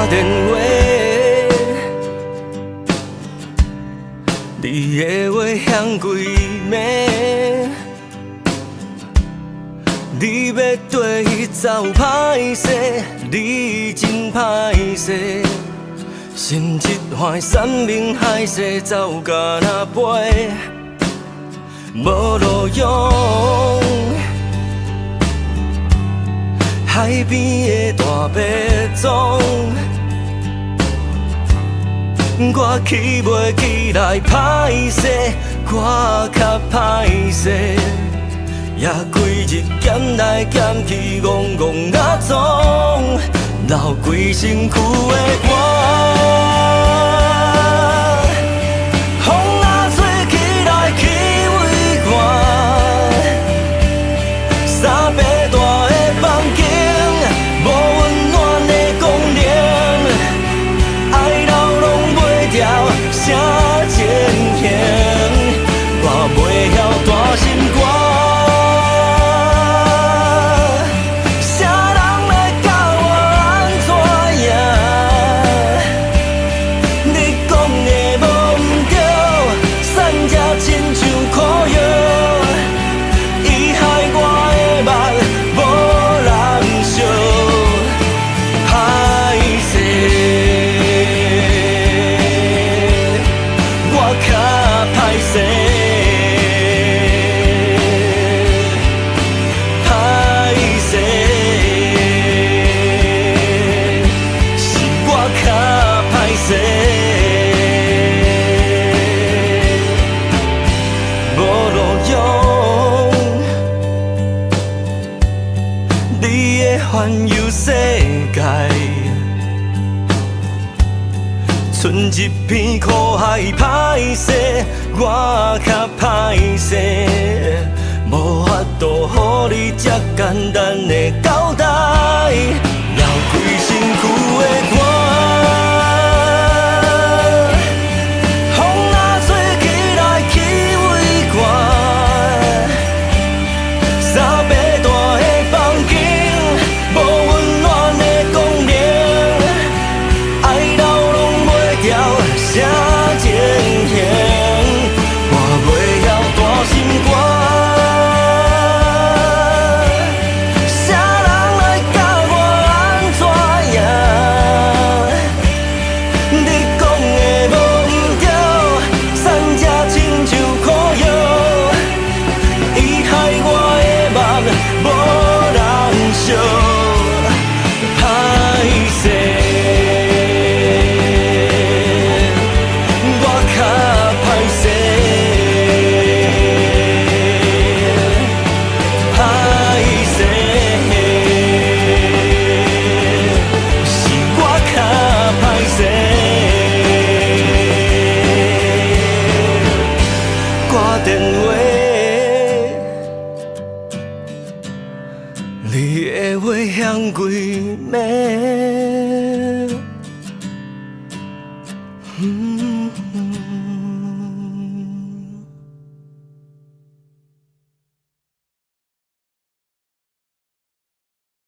电话，你的话响几暝？你要跟伊走歹势，你真歹势。心一块山盟海誓走到那飞，无路用。海边的大白钟，我起袂起来歹势，我较歹势。也规日减来减去，戆戆啊总，流规身躯的汗。风啊吹起来气味寒，三百大的房间，无温暖的公园，爱流拢袂掉，声渐响，我袂晓大心肝。环游世界，剩一片苦海歹势，我较歹势，无法度予你这简单的交代，流规身躯的汗。风啊吹起来气味寒，三百大的房间。无温暖的公园，爱流拢袂掉，声渐响，我袂晓大心肝。啥人来教我安怎样？你讲的无毋对，三只亲像苦药，伊害我的梦无人惜。电话，你的话响几暝？